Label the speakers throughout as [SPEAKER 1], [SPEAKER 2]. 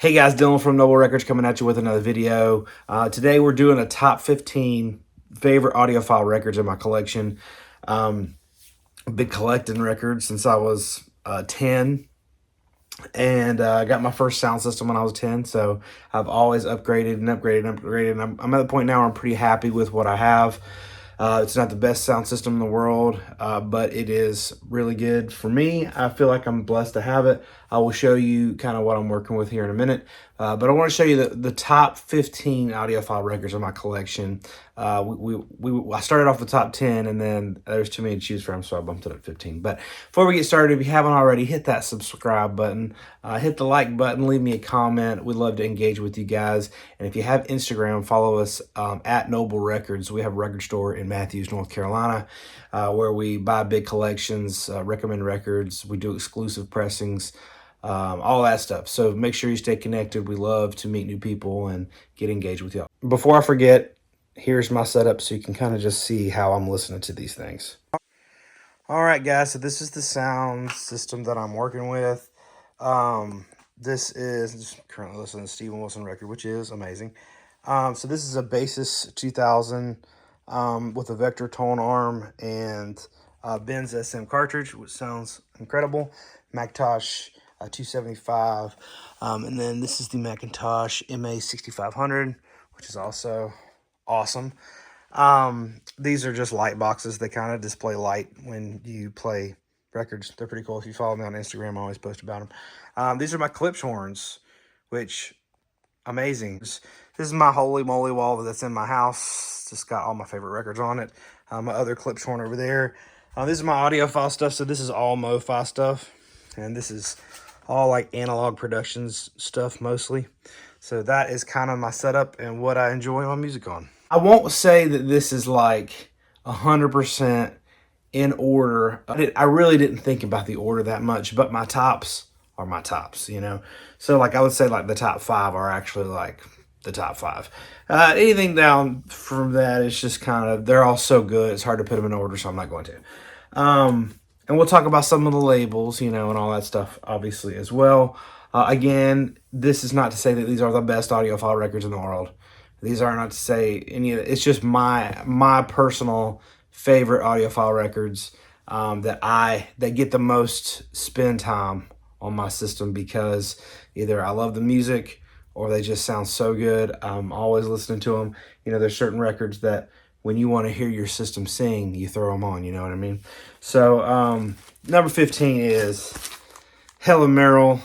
[SPEAKER 1] Hey guys, Dylan from Noble Records coming at you with another video. Today we're doing a top 15 favorite audiophile records in my collection. I've been collecting records since I was 10, and I got my first sound system when I was 10, so I've always upgraded and upgraded and upgraded, and I'm at the point now where I'm pretty happy with what I have. It's not the best sound system in the world, but it is really good for me. I feel like I'm blessed to have it. I will show you kind of what I'm working with here in a minute. But I want to show you the top 15 audiophile records in my collection. I started off the top 10, and then there's too many to choose from, so I bumped it up 15. But before we get started, if you haven't already, hit that subscribe button, hit the like button, leave me a comment. We'd love to engage with you guys. And if you have Instagram, follow us at Noble Records. We have a record store in Matthews, North Carolina, where we buy big collections, recommend records. We do exclusive pressings, all that stuff. So make sure you stay connected. We love to meet new people and get engaged with y'all. Before I forget, here's my setup so you can kind of just see how I'm listening to these things. All right, guys, so this is the sound system that I'm working with. This is just currently listening to Steven Wilson record, which is amazing. So this is a Basis 2000 with a Vector tone arm and Benz SM cartridge, which sounds incredible. Macintosh 275, and then this is the Macintosh MA 6500, which is also awesome. These are just light boxes. They kind of display light when you play records. They're pretty cool. If you follow me on Instagram, I always post about them. These are my clips horns, which amazing. This is my holy moly wall that's in my house. Just got all my favorite records on it. My other clips horn over there. This is my audiophile stuff. So this is all MoFi stuff, and this is all like analog productions stuff mostly. So that is kind of my setup and what I enjoy my music on. I won't say that this is like 100% in order. I really didn't think about the order that much, but my tops are my tops, you know? So like I would say like the top 5 are actually like the top 5. Anything down from that is just kind of, they're all so good. It's hard to put them in order, so I'm not going to. And we'll talk about some of the labels, you know, and all that stuff, obviously, as well. Again, this is not to say that these are the best audiophile records in the world. These are not to say any of it. It's just my personal favorite audiophile records that get the most spin time on my system, because either I love the music or they just sound so good. I'm always listening to them. You know, there's certain records that when you want to hear your system sing, you throw them on, you know what I mean? So number 15 is Helen Merrill.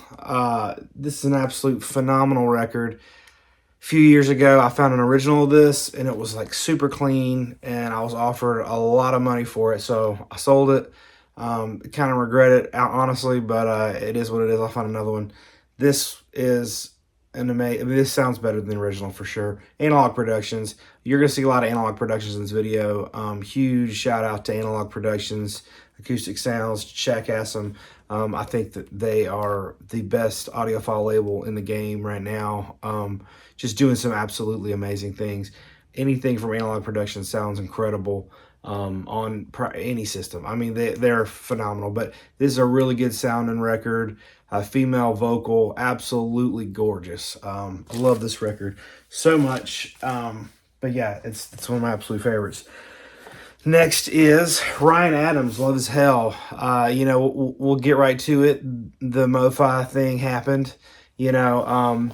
[SPEAKER 1] This is an absolute phenomenal record. A few years ago, I found an original of this, and it was like super clean, and I was offered a lot of money for it, so I sold it. Kind of regret it, honestly, but it is what it is. I'll find another one. This is an amazing. I mean, this sounds better than the original for sure. Analog Productions. You're gonna see a lot of Analog Productions in this video. Huge shout out to Analog Productions, Acoustic Sounds. Check them. I think that they are the best audiophile label in the game right now. Just doing some absolutely amazing things. Anything from Analog Productions sounds incredible on any system. I mean, they're phenomenal, but this is a really good sounding record. Female vocal, absolutely gorgeous. I love this record so much. But yeah, it's one of my absolute favorites. Next is Ryan Adams, Love as Hell. You know, we'll get right to it. The MoFi thing happened, you know,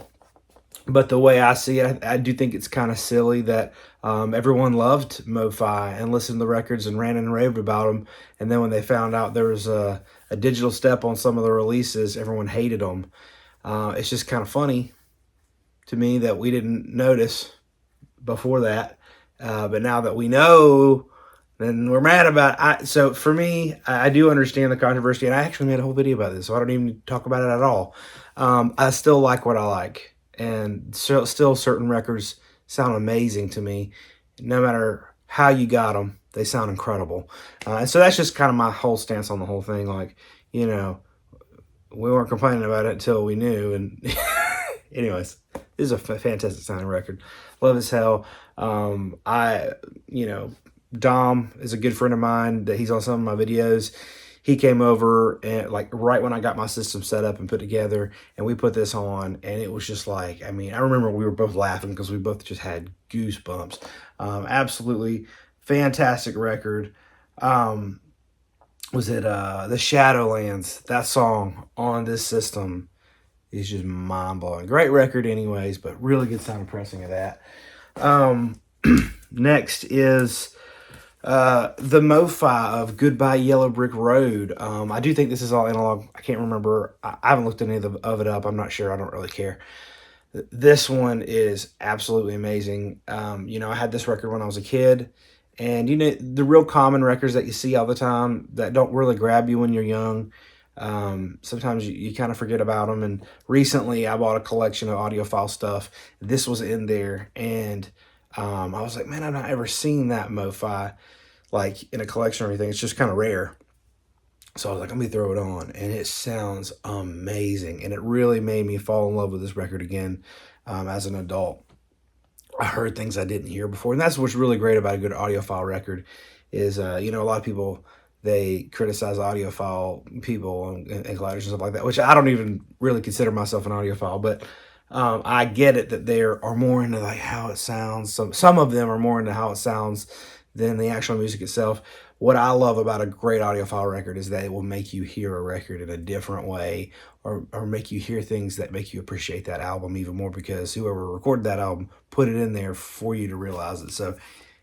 [SPEAKER 1] but the way I see it, I do think it's kind of silly that everyone loved MoFi and listened to the records and ran and raved about them. And then when they found out there was a digital step on some of the releases, everyone hated them. It's just kind of funny to me that we didn't notice before that. But now that we know, then we're mad about it. So for me, I do understand the controversy, and I actually made a whole video about this, so I don't even talk about it at all. I still like what I like, and still certain records sound amazing to me. No matter how you got them, they sound incredible. And so that's just kind of my whole stance on the whole thing. Like, you know, we weren't complaining about it until we knew. And anyways, this is a fantastic sounding record. Love as Hell. You know, Dom is a good friend of mine that he's on some of my videos. he came over and like right when I got my system set up and put together, and we put this on, and it was just like, I mean, I remember we were both laughing because we both just had goosebumps. Absolutely fantastic record. Was it the Shadowlands? That song on this system is just mind blowing. Great record, anyways, but really good sound pressing of that. Next is the MoFi of Goodbye Yellow Brick Road. I do think this is all analog. I can't remember. I haven't looked any of it up. I'm not sure. I don't really care. This one is absolutely amazing. I had this record when I was a kid, and the real common records that you see all the time that don't really grab you when you're young. Sometimes you kind of forget about them. And recently I bought a collection of audiophile stuff. This was in there, and I was like, man, I've not ever seen that MoFi like in a collection or anything. It's just kind of rare. So I was like, let me throw it on, and it sounds amazing. And it really made me fall in love with this record again as an adult. I heard things I didn't hear before, and that's what's really great about a good audiophile record is, a lot of people, they criticize audiophile people and collectors and stuff like that, which I don't even really consider myself an audiophile, but I get it that they are more into like how it sounds. Some of them are more into how it sounds than the actual music itself. What I love about a great audiophile record is that it will make you hear a record in a different way, or make you hear things that make you appreciate that album even more, because whoever recorded that album put it in there for you to realize it. So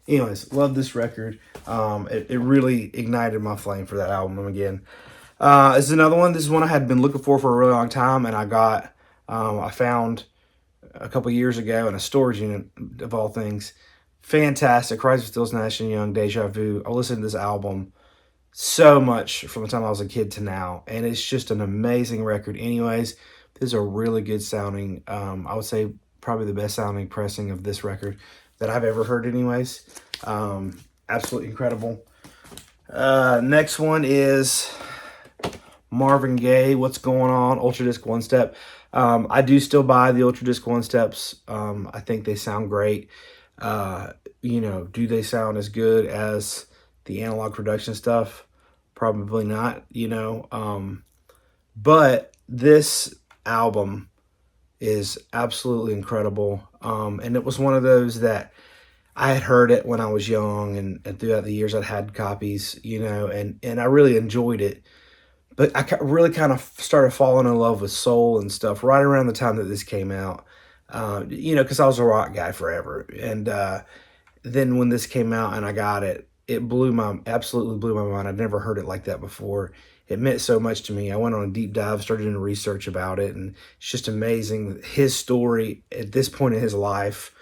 [SPEAKER 1] anyways, love this record. It really ignited my flame for that album again. This is another one. This is one I had been looking for a really long time, and I found a couple years ago in a storage unit of all things. Fantastic. Cries of Stills, Nash and Young, Deja Vu. I listened to this album so much from the time I was a kid to now, and it's just an amazing record anyways. This is a really good sounding, I would say probably the best sounding pressing of this record that I've ever heard anyways. Absolutely incredible. Next one is Marvin Gaye, What's Going On, Ultra Disc One Step. I do still buy the Ultra Disc One Steps. I think they sound great. Do they sound as good as the analog production stuff? Probably not, but this album is absolutely incredible. And it was one of those that I had heard it when I was young, and throughout the years I'd had copies, and I really enjoyed it. But I really kind of started falling in love with soul and stuff right around the time that this came out. Because I was a rock guy forever. And then when this came out and I got it, it absolutely blew my mind. I'd never heard it like that before. It meant so much to me. I went on a deep dive, started doing research about it, and it's just amazing. His story at this point in his life,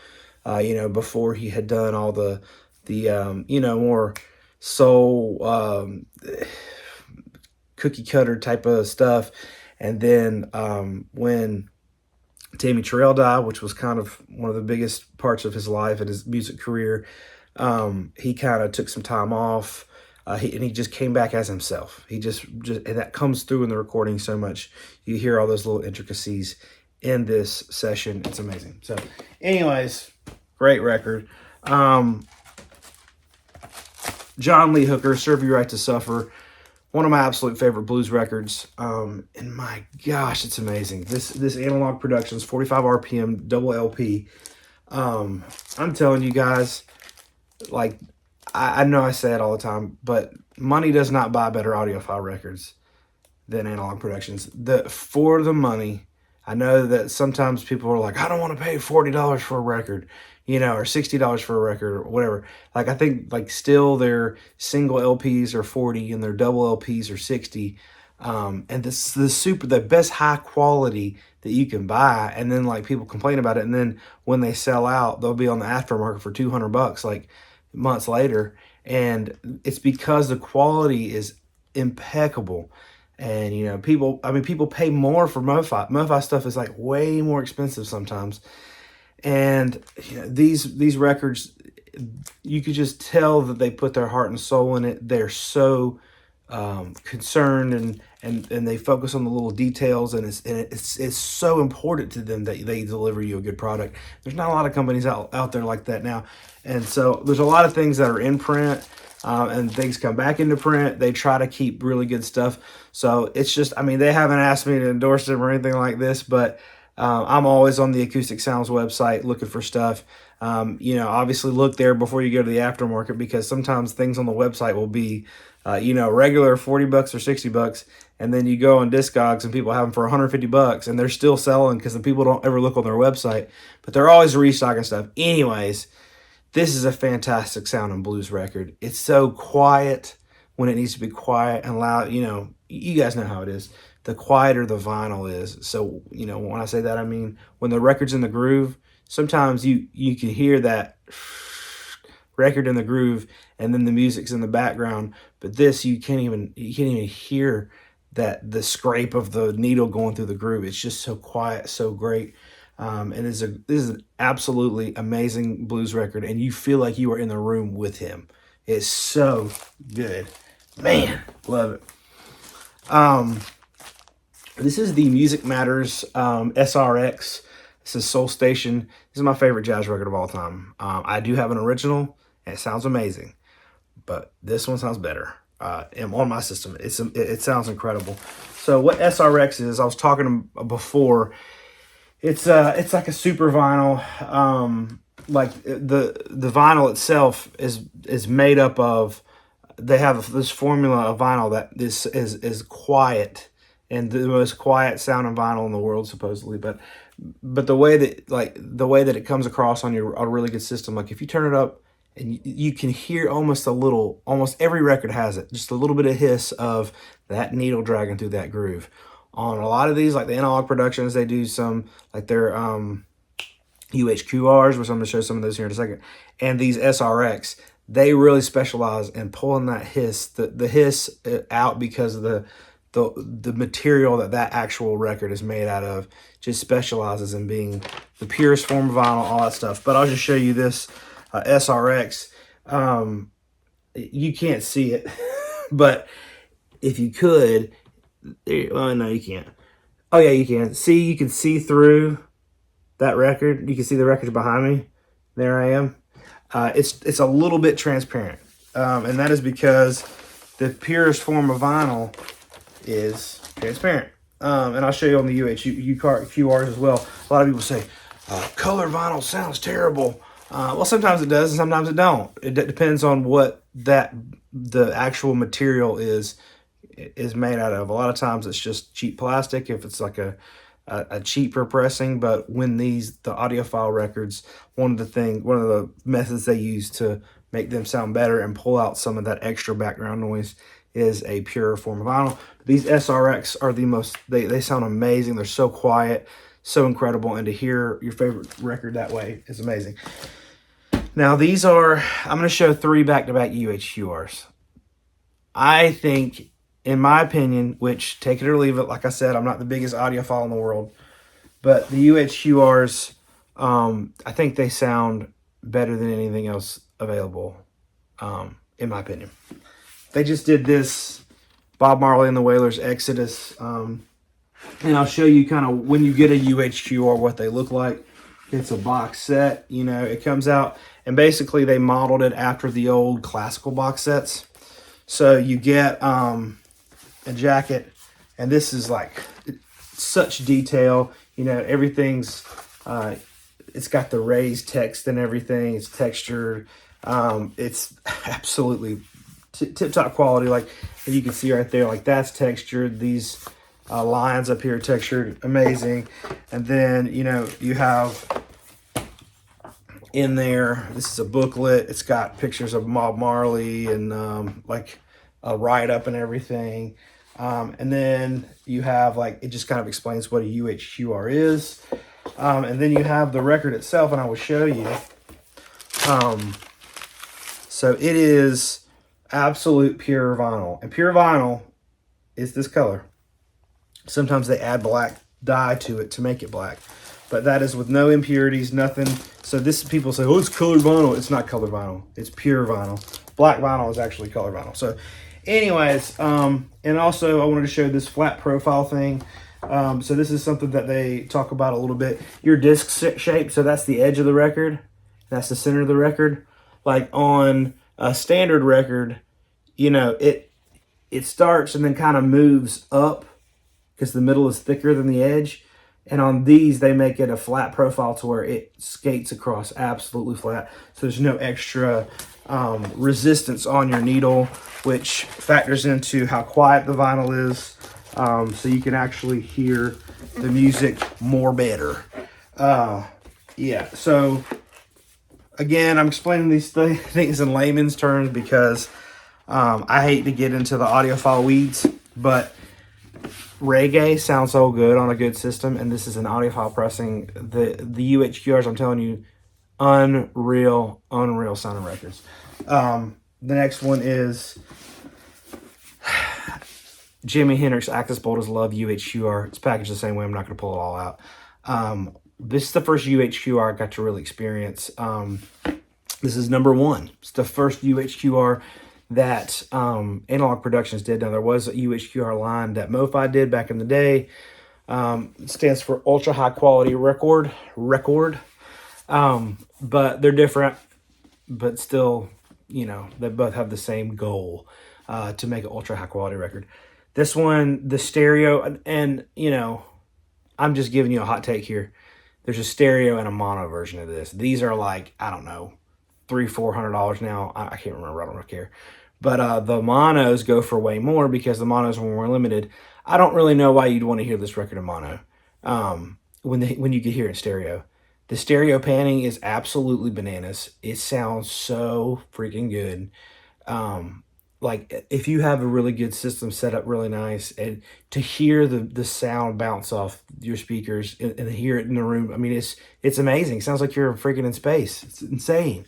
[SPEAKER 1] before he had done all the more soul, cookie cutter type of stuff. And then when Tammy Terrell died, which was kind of one of the biggest parts of his life and his music career, he kind of took some time off, and he just came back as himself. He just and that comes through in the recording so much. You hear all those little intricacies in this session. It's amazing. So anyways, great record. John Lee Hooker, Serve You Right to Suffer. One of my absolute favorite blues records. And my gosh, it's amazing. This analog productions, 45 RPM, double LP. I'm telling you guys, like, I know I say it all the time, but money does not buy better audiophile records than analog productions. For the money, I know that sometimes people are like, I don't want to pay $40 for a record, or $60 for a record or whatever. Like, I think like still their single LPs are 40 and their double LPs are 60. And this is the best high quality that you can buy. And then like people complain about it. And then when they sell out, they'll be on the aftermarket for $200 like months later. And it's because the quality is impeccable. And, people pay more for MoFi. MoFi stuff is like way more expensive sometimes. And these records, you could just tell that they put their heart and soul in it. They're so concerned and they focus on the little details, and it's so important to them that they deliver you a good product. There's not a lot of companies out there like that now. And so there's a lot of things that are in print. and things come back into print. They try to keep really good stuff. So it's just, I mean, they haven't asked me to endorse them or anything like this, but I'm always on the Acoustic Sounds website looking for stuff. You know, obviously look there before you go to the aftermarket, because sometimes things on the website will be, you know, regular $40 or $60, and then you go on Discogs and people have them for $150, and they're still selling because the people don't ever look on their website, but they're always restocking stuff. Anyways, this is a fantastic sound and blues record. It's so quiet when it needs to be quiet and loud. You know, you guys know how it is. The quieter the vinyl is. So, you know, when I say that, I mean when the record's in the groove, sometimes you can hear that record in the groove and then the music's in the background. But this, you can't even hear that, the scrape of the needle going through the groove. It's just so quiet, so great. And this is an absolutely amazing blues record, and you feel like you are in the room with him. It's so good, man. Love it. This is the Music Matters SRX. This is Soul Station. This is my favorite jazz record of all time. I do have an original, and it sounds amazing, but this one sounds better. And on my system, it sounds incredible. So what SRX is, I was talking before. It's like a super vinyl. Like the vinyl itself is made up of. They have this formula of vinyl that is quiet, and the most quiet sounding vinyl in the world supposedly. But the way that it comes across on a really good system, like if you turn it up and you can hear almost every record has it, just a little bit of hiss of that needle dragging through that groove. On a lot of these, like the Analog Productions, they do some, like their UHQRs, which I'm going to show some of those here in a second, and these SRX, they really specialize in pulling that hiss, the hiss out, because of the material that actual record is made out of. Just specializes in being the purest form of vinyl, all that stuff. But I'll just show you this SRX. You can't see it, but if you could, well, no, you can't. Oh yeah, you can. See, you can see through that record. You can see the records behind me. There I am. It's a little bit transparent, and that is because the purest form of vinyl is transparent. And I'll show you on the UHQRs as well. A lot of people say, color vinyl sounds terrible. Well, sometimes it does and sometimes it don't. It depends on what the actual material is made out of. A lot of times it's just cheap plastic if it's like a cheaper pressing. But when the Audiophile records, one of the methods they use to make them sound better and pull out some of that extra background noise is a pure form of vinyl. These SRX are the most, they sound amazing. They're so quiet, so incredible, and to hear your favorite record that way is amazing. Now these are, I'm going to show 3 back-to-back UHQRs. I think, in my opinion, which take it or leave it, like I said, I'm not the biggest audiophile in the world, but the UHQRs, I think they sound better than anything else available, in my opinion. They just did this Bob Marley and the Wailers Exodus, and I'll show you kind of when you get a UHQR what they look like. It's a box set, you know, it comes out, and basically they modeled it after the old classical box sets. So you get a jacket, and this is like such detail, you know, everything's, it's got the raised text and everything, it's textured, it's absolutely tip-top quality. Like you can see right there, like that's textured, these lines up here textured, amazing. And then, you know, you have in there, this is a booklet, it's got pictures of Bob Marley and like a write-up and everything. And then you have, like, it just kind of explains what a UHQR is. And then you have the record itself, and I will show you. So it is absolute pure vinyl, and pure vinyl is this color. Sometimes they add black dye to it to make it black, but that is with no impurities, nothing. So this, people say, oh, it's colored vinyl. It's not colored vinyl, it's pure vinyl. Black vinyl is actually colored vinyl. So anyways, and also I wanted to show this flat profile thing. So this is something that they talk about a little bit. Your disc shape, so that's the edge of the record, that's the center of the record. Like on A standard record, you know, it starts and then kind of moves up because the middle is thicker than the edge. And on these, they make it a flat profile to where it skates across absolutely flat. So there's no extra resistance on your needle, which factors into how quiet the vinyl is. So you can actually hear the music more better. Yeah, so again, I'm explaining these things in layman's terms because I hate to get into the audiophile weeds, but reggae sounds so good on a good system, and this is an audiophile pressing. The UHQRs, I'm telling you, unreal sounding records. The next one is Jimi Hendrix Access Bold as Love UHQR. It's packaged the same way. I'm not going to pull it all out. This is the first UHQR I got to really experience. This is number one. It's the first UHQR that Analog Productions did. Now, there was a UHQR line that MoFi did back in the day. It stands for Ultra High Quality Record. But they're different, but still, you know, they both have the same goal to make an ultra high quality record. This one, the stereo, and you know, I'm just giving you a hot take here. There's a stereo and a mono version of this. These are like, I don't know, $300-$400 now. I can't remember. I don't care. But the monos go for way more because the monos are more limited. I don't really know why you'd want to hear this record in mono when you could hear it in stereo. The stereo panning is absolutely bananas. It sounds so freaking good. Like if you have a really good system set up really nice, and to hear the sound bounce off your speakers and hear it in the room, I mean, it's amazing. It sounds like you're freaking in space. It's insane.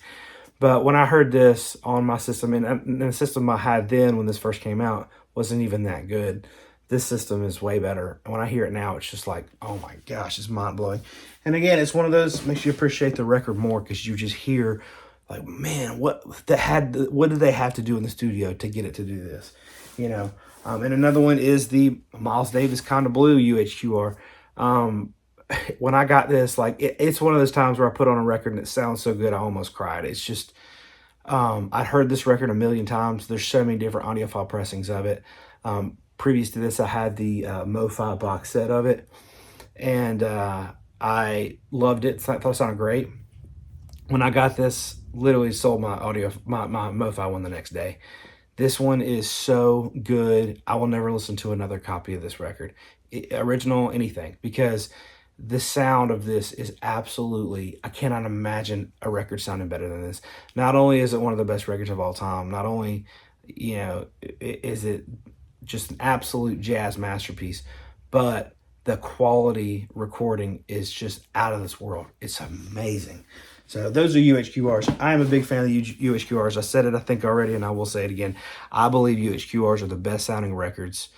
[SPEAKER 1] But when I heard this on my system, and the system I had then when this first came out wasn't even that good. This system is way better. And when I hear it now, it's just like, oh my gosh, it's mind-blowing. And again, it's one of those, makes you appreciate the record more because you just hear, like, man, what did they have to do in the studio to get it to do this? You know? And another one is the Miles Davis Kinda Blue UHQR. When I got this, like, it's one of those times where I put on a record and it sounds so good I almost cried. It's just, I'd heard this record a million times. There's so many different audiophile pressings of it. Previous to this, I had the MoFi box set of it, and I loved it. I thought it sounded great. When I got this, literally sold my MoFi one the next day. This one is so good. I will never listen to another copy of this record, original, anything, because the sound of this is absolutely, I cannot imagine a record sounding better than this. Not only is it one of the best records of all time, not only, you know, is it just an absolute jazz masterpiece, but the quality recording is just out of this world. It's amazing. So those are UHQRs. I am a big fan of the UHQRs. I said it, I think, already, and I will say it again. I believe UHQRs are the best sounding records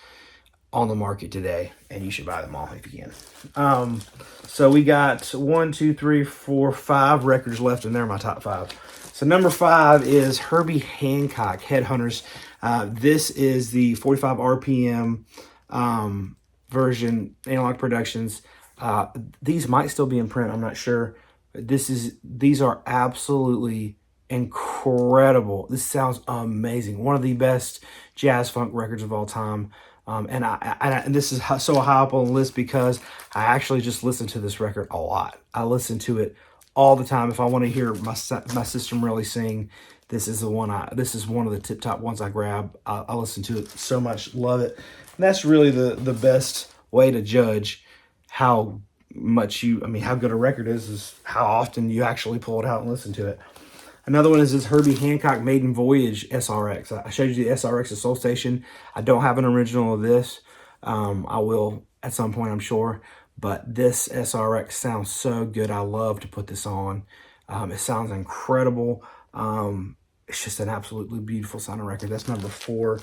[SPEAKER 1] on the market today, and you should buy them all if you can. So we got 1, 2, 3, 4, 5 records left, and they're my top 5. So number 5 is Herbie Hancock Headhunters. This is the 45 RPM version, Analog Productions. These might still be in print, I'm not sure. These are absolutely incredible. This sounds amazing. One of the best jazz funk records of all time. And this is so high up on the list because I actually just listen to this record a lot. I listen to it all the time. If I want to hear my system really sing, this is the one. This is one of the tip top ones I grab. I listen to it so much, love it. And that's really the best way to judge how much how good a record is how often you actually pull it out and listen to it. Another one is this Herbie Hancock Maiden Voyage SRX. I showed you the SRX at Soul Station. I don't have an original of this. I will at some point, I'm sure. But this SRX sounds so good. I love to put this on. It sounds incredible. It's just an absolutely beautiful sounding record. That's number 4.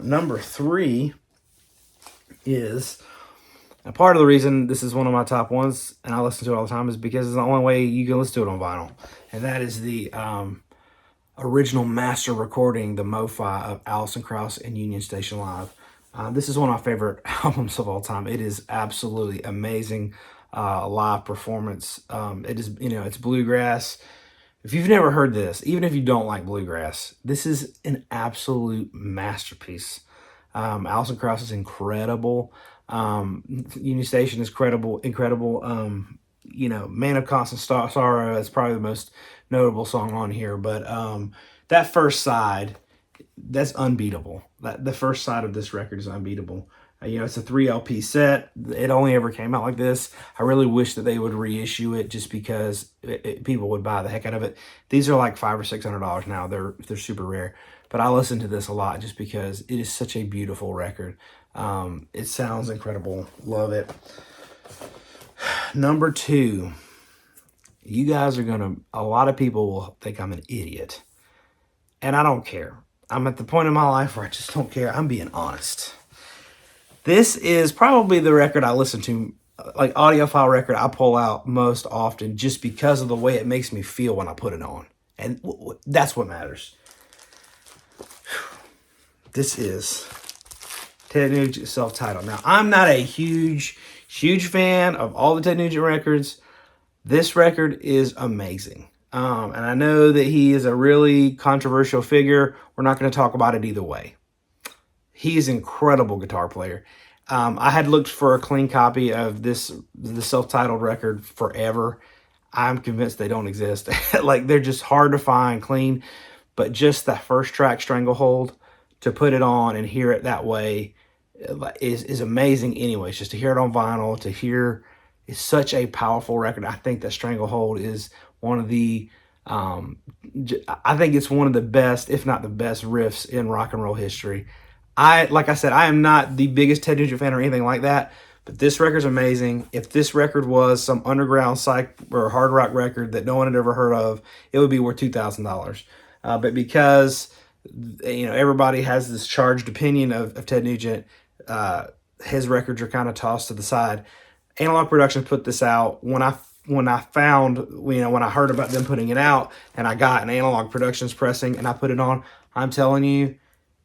[SPEAKER 1] Number 3 is... Now, part of the reason this is one of my top ones, and I listen to it all the time, is because it's the only way you can listen to it on vinyl. And that is the original master recording, the MoFi of Alison Krauss and Union Station Live. This is one of my favorite albums of all time. It is absolutely amazing live performance. It is, it's bluegrass. if you've never heard this, even if you don't like bluegrass, this is an absolute masterpiece. Alison Krauss is incredible. Union Station is incredible. Man of Constant Sorrow is probably the most notable song on here. But that first side, that's unbeatable. The first side of this record is unbeatable. It's a 3 LP set. It only ever came out like this. I really wish that they would reissue it just because people would buy the heck out of it. These are like $500 or $600 now. They're super rare. But I listen to this a lot just because it is such a beautiful record. It sounds incredible. Love it. Number 2. You guys are a lot of people will think I'm an idiot. And I don't care. I'm at the point in my life where I just don't care. I'm being honest. This is probably the record I listen to, like audiophile record I pull out most often just because of the way it makes me feel when I put it on. And that's what matters. This is Ted Nugent self-titled. Now, I'm not a huge fan of all the Ted Nugent records. This record is amazing. And I know that he is a really controversial figure. We're not going to talk about it either way. He's an incredible guitar player. I had looked for a clean copy of the self-titled record forever. I'm convinced they don't exist. Like, they're just hard to find clean. But just that first track, Stranglehold, to put it on and hear it that way is amazing anyways. Just to hear it on vinyl, to hear is such a powerful record. I think that Stranglehold is one of the, I think it's one of the best, if not the best riffs in rock and roll history. Like I said, I am not the biggest Ted Nugent fan or anything like that, but this record's amazing. If this record was some underground psych or hard rock record that no one had ever heard of, it would be worth $2,000. But because everybody has this charged opinion of Ted Nugent, his records are kind of tossed to the side. Analog Productions put this out when I heard about them putting it out, and I got an Analog Productions pressing and I put it on. I'm telling you,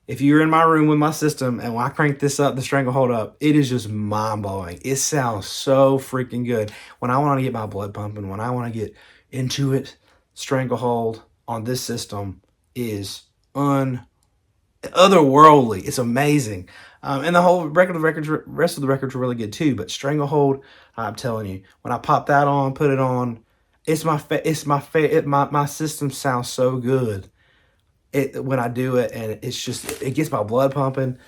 [SPEAKER 1] if you're in my room with my system and when I crank this up, the Stranglehold up, it is just mind-blowing. It sounds so freaking good. When I want to get my blood pumping, when I want to get into it, Stranglehold on this system is otherworldly. It's amazing. And the whole rest of the records are really good too. But Stranglehold, I'm telling you, when I pop that on, put it on, my system sounds so good. When I do it, and it gets my blood pumping.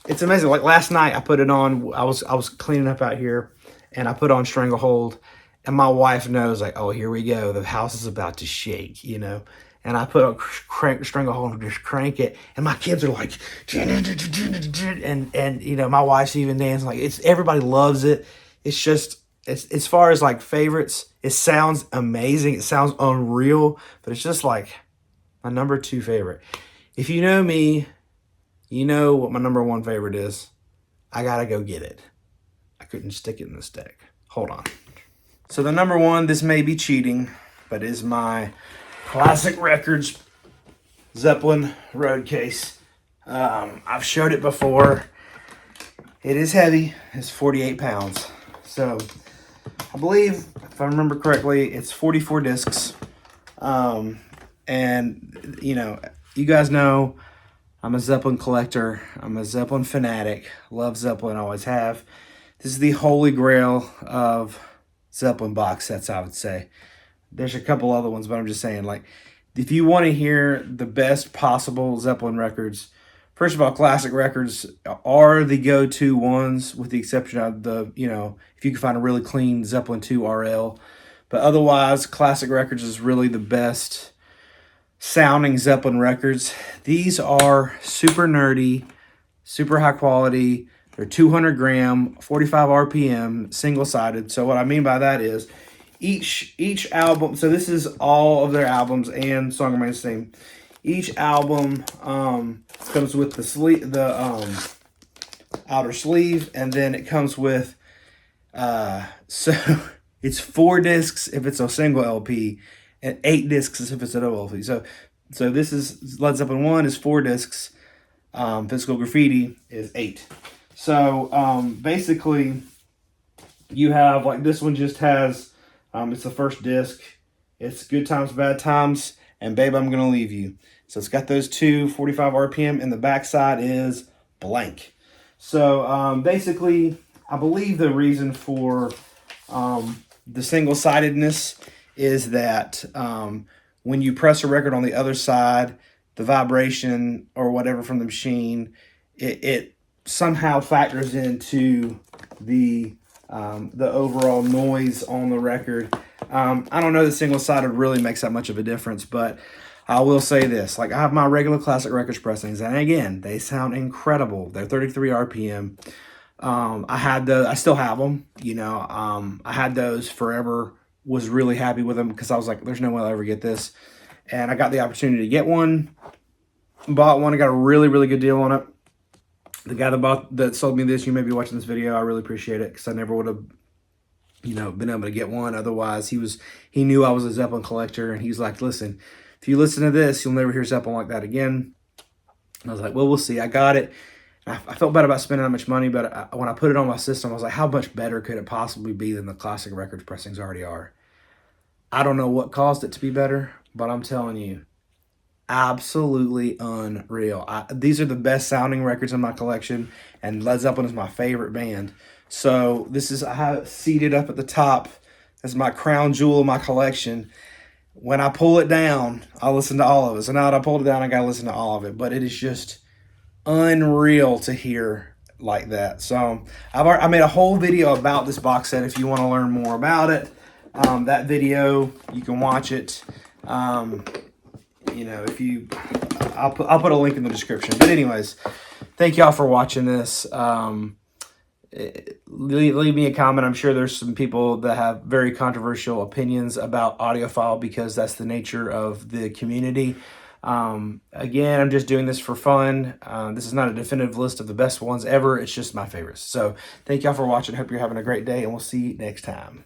[SPEAKER 1] It's amazing. Like last night, I put it on. I was cleaning up out here, and I put on Stranglehold, and my wife knows, like, oh, here we go. The house is about to shake, And I put a Stranglehold and just crank it, and my kids are like, and my wife's even dancing. Like, everybody loves it. It's as far as like favorites, it sounds amazing. It sounds unreal, but it's just like my number 2 favorite. If you know me, you know what my number 1 favorite is. I gotta go get it. I couldn't stick it in this deck. Hold on. So the number 1, this may be cheating, but is my Classic Records Zeppelin Road Case. I've showed it before. It is heavy. It's 48 pounds. So I believe, if I remember correctly, it's 44 discs. And, you guys know I'm a Zeppelin collector. I'm a Zeppelin fanatic. Love Zeppelin, always have. This is the holy grail of Zeppelin box sets, I would say. There's a couple other ones, but I'm just saying, like, if you want to hear the best possible Zeppelin records, first of all, Classic Records are the go-to ones, with the exception of if you can find a really clean Zeppelin 2 RL. But otherwise, Classic Records is really the best sounding Zeppelin records. These are super nerdy, super high quality. They're 200 gram, 45 RPM, single-sided. So what I mean by that is each album, so this is all of their albums and Song Remains the Same. Each album comes with the outer sleeve, and then it comes with so it's 4 discs if it's a single LP, and 8 discs if it's a double LP. So this is Led Zeppelin 1 is 4 discs. Physical Graffiti is 8. So basically, you have, like, this one just has it's the first disc. It's Good Times, Bad Times, and Babe, I'm Gonna Leave You. So it's got those two 45 RPM, and the backside is blank. So basically, I believe the reason for the single-sidedness is that when you press a record on the other side, the vibration or whatever from the machine, it somehow factors into the overall noise on the record. I don't know that single-sided really makes that much of a difference, but I will say this. Like, I have my regular classic records pressings, and again, they sound incredible. They're 33 RPM. I still have them, you know. I had those forever, was really happy with them because I was like, there's no way I'll ever get this. And I got the opportunity to get one, bought one. I got a really, really good deal on it. The guy that sold me this, you may be watching this video, I really appreciate it because I never would have, you know, been able to get one. Otherwise, he knew I was a Zeppelin collector, and he's like, listen, if you listen to this, you'll never hear Zeppelin like that again. And I was like, well, we'll see. I got it. I felt bad about spending that much money, but when I put it on my system, I was like, how much better could it possibly be than the classic records pressings already are? I don't know what caused it to be better, but I'm telling you, absolutely unreal. These are the best sounding records in my collection, and Led Zeppelin is my favorite band. So I have it seated up at the top as my crown jewel of my collection. When I pull it down, I'll listen to all of it. So now that I pulled it down, I got to listen to all of it. But it is just unreal to hear like that. So I made a whole video about this box set if you want to learn more about it. That video, you can watch it. You know, I'll put a link in the description. But anyways, thank y'all for watching this. Leave me a comment. I'm sure there's some people that have very controversial opinions about Audiophile because that's the nature of the community. Again, I'm just doing this for fun. This is not a definitive list of the best ones ever. It's just my favorites. So thank y'all for watching. Hope you're having a great day, and we'll see you next time.